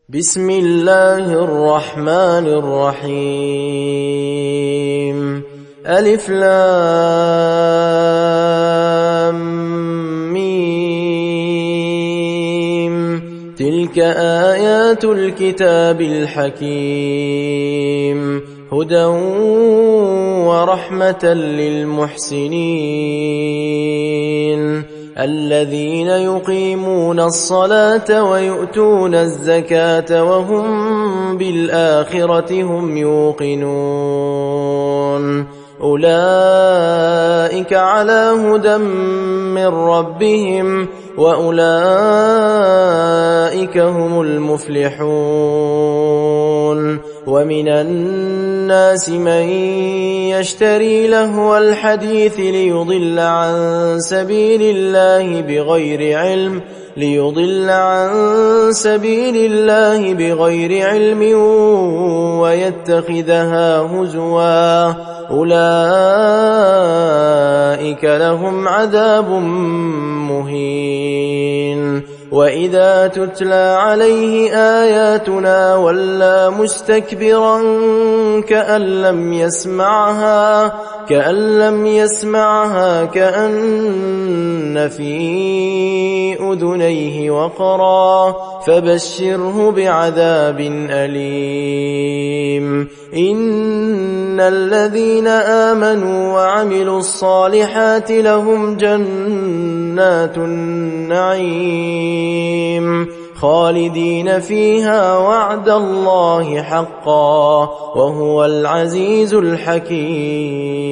بسم الله الرحمن الرحيم. ألف لام ميم. تلك آيات الكتاب الحكيم، هدى ورحمة للمحسنين الذين يقيمون الصلاة ويؤتون الزكاة وهم بالآخرة هم يوقنون. أولئك على هدى من ربهم وأولئك هم المفلحون. ومن الناس من يشتري لهو الحديث ليضل عن سبيل الله بغير علم ويتخذها هزوا، أولئك لهم عذاب مهين. وإذا تتلى عليه آياتنا ولى مستكبرا كأن لم يسمعها كأن في أذنيه وقرا، فبشره بعذاب أليم. إن الذين آمنوا وعملوا الصالحات لهم جنات النعيم خالدين فيها وعد الله حقا، وهو العزيز الحكيم.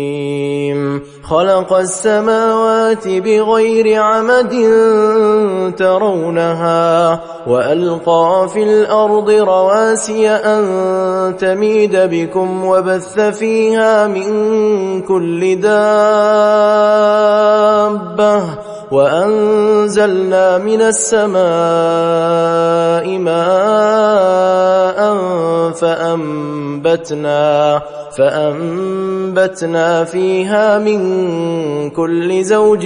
خلق السماوات بغير عمد ترونها وألقى في الأرض رواسي أن تميد بكم وبث فيها من كل دابة، وأنزلنا من السماء ماء فأنبتنا فيها من كل زوج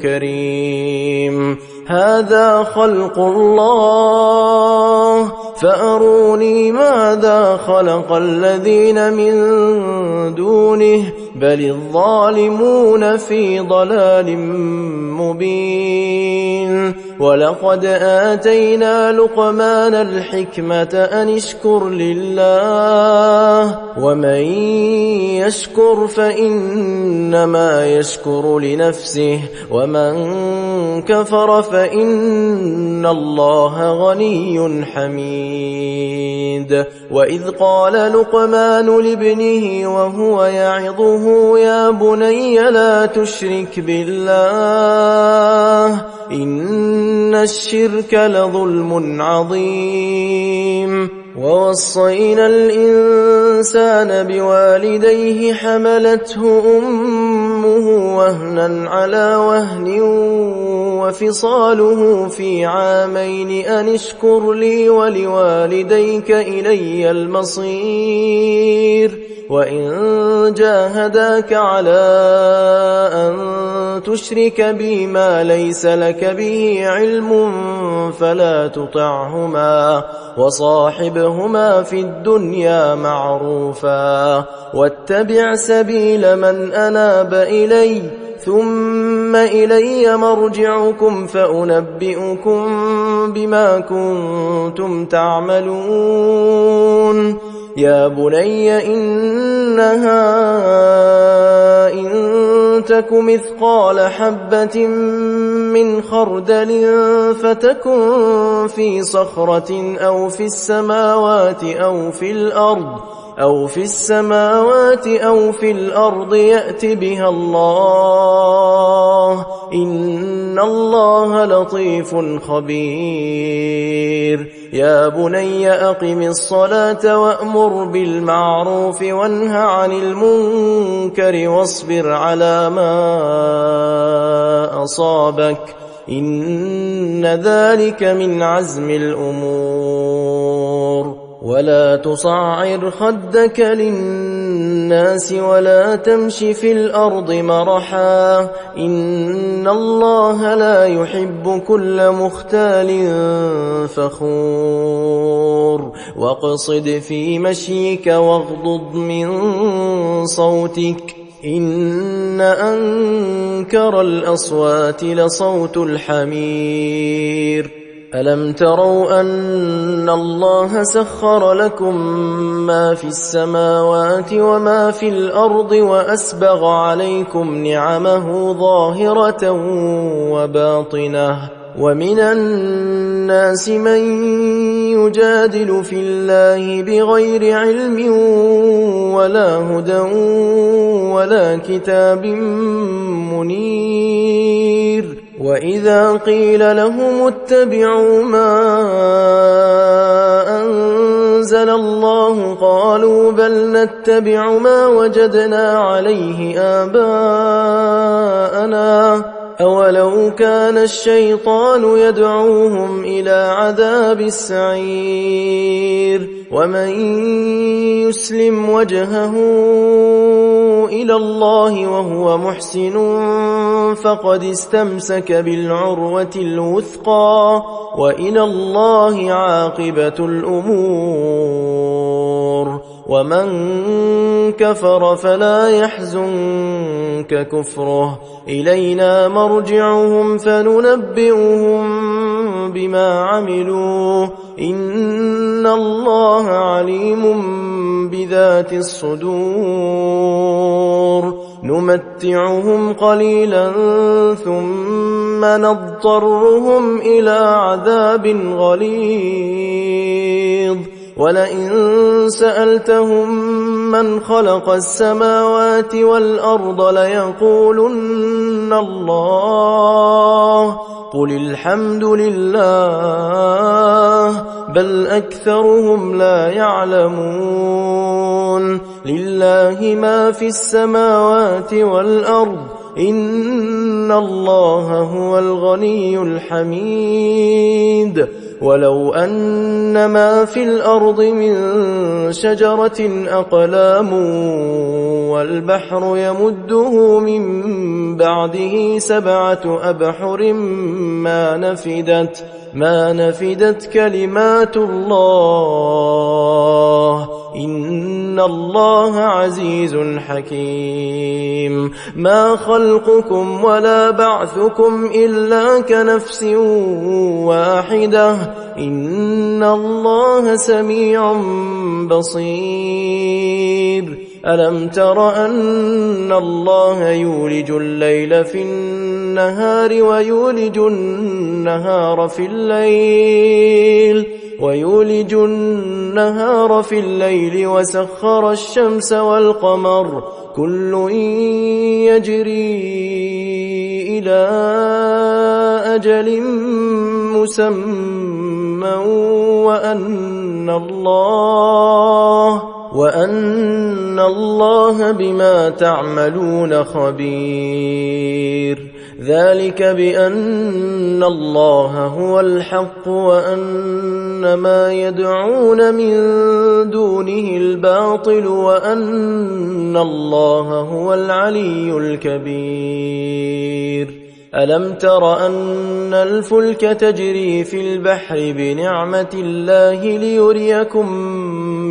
كريم. هذا خلق الله فأروني ماذا خلق الذين من دونه بل الظالمون في ضلال مبين. ولقد آتينا لقمان الحكمة أن اشكر لله، ومن يشكر فإنما يشكر لنفسه، ومن كفر فإن الله غني حميد. وإذ قال لقمان لابنه وهو يعظه يا بني لا تشرك بالله إن الشرك لظلم عظيم. ووصينا الإنسان بوالديه حملته أمه وهنا على وهن وفصاله في عامين أن اشكر لي ولوالديك إلي المصير. وإن جاهداك على أن تشرك بي ما ليس لك به علم فلا تطعهما، وصاحبهما في الدنيا معروفا، واتبع سبيل من أناب إلي، ثم إلي مرجعكم فأنبئكم بما كنتم تعملون. يا بني إنها إن تك مثقال حبة من خردل فتكن في صخرة أو في السماوات أو في الأرض يأت بها الله إن الله لطيف خبير. يا بني أقم الصلاة وأمر بالمعروف وانه عن المنكر واصبر على ما أصابك إن ذلك من عزم الأمور. ولا تصعر خدك للناس الناس ولا تمش في الأرض مرحا إن الله لا يحب كل مختال فخور واقصد في مشيك واغضض من صوتك إن أنكر الأصوات لصوت الحمير ألم تروا أن الله سخر لكم ما في السماوات وما في الأرض وأسبغ عليكم نعمه ظاهرة وباطنة ومن الناس من يجادل في الله بغير علم ولا هدى ولا كتاب منير وإذا قيل لهم اتبعوا ما أنزل الله قالوا بل نتبع ما وجدنا عليه آباءنا أولو كان الشيطان يدعوهم إلى عذاب السعير ومن يسلم وجهه إلى الله وهو محسن فقد استمسك بالعروة الوثقى وإلى الله عاقبة الأمور ومن كفر فلا يحزنك كفره إلينا مرجعهم فننبئهم بما عملوا إن الله عليم بذات الصدور نمتعهم قليلا ثم نضطرهم إلى عذاب غليظ ولئن سألتهم من خلق السماوات والأرض ليقولن الله قل الحمد لله بل أكثرهم لا يعلمون لله ما في السماوات والأرض إن الله هو الغني الحميد ولو أن ما في الأرض من شجرة أقلام والبحر يمده من بعده 7 أبحر ما نفدت كلمات الله إن الله عزيز حكيم ما خلقكم ولا بعثكم إلا كنفس واحدة إن الله سميع بصير ألم تر أن الله يولج الليل في النهار ويولج النهار في الليل وسخر الشمس والقمر كل يجري إلى أجل مسمى وأن الله بما تعملون خبير ذلك بأن الله هو الحق وأن ما يدعون من دونه الباطل وأن الله هو العلي الكبير ألم تر أن الفلك تجري في البحر بنعمة الله ليريكم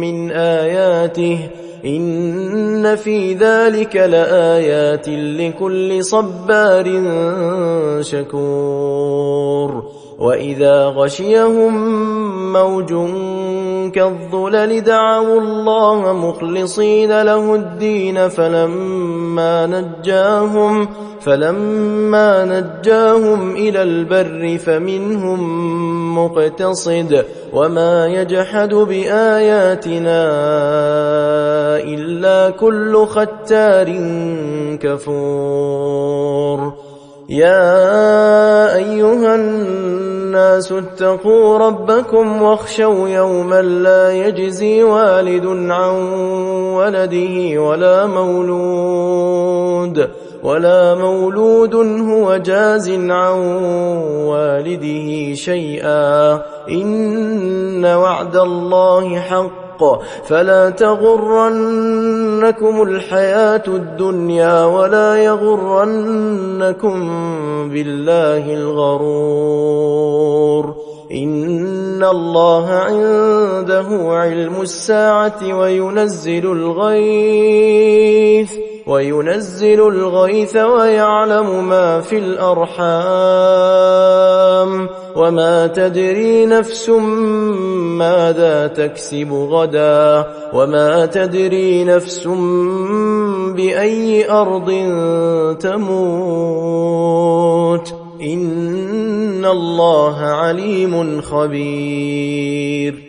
من آياته إن في ذلك لآيات لكل صبار شكور وإذا غشيهم موج كالظلل دعوا الله مخلصين له الدين فلما نجاهم إلى البر فمنهم مقتصد وما يجحد بآياتنا إلا كل ختار كفور يا أيها الناس اتقوا ربكم واخشوا يوما لا يجزي والد عن ولده ولا مولود هو جاز عن والده شيئا إن وعد الله حق بالحق فلا تغرنكم الحياة الدنيا ولا يغرنكم بالله الغرور إن الله عنده علم الساعة وينزل الغيث ويعلم ما في الأرحام وما تدري نفس ماذا تكسب غدا وما تدري نفس بأي أرض تموت إن الله عليم خبير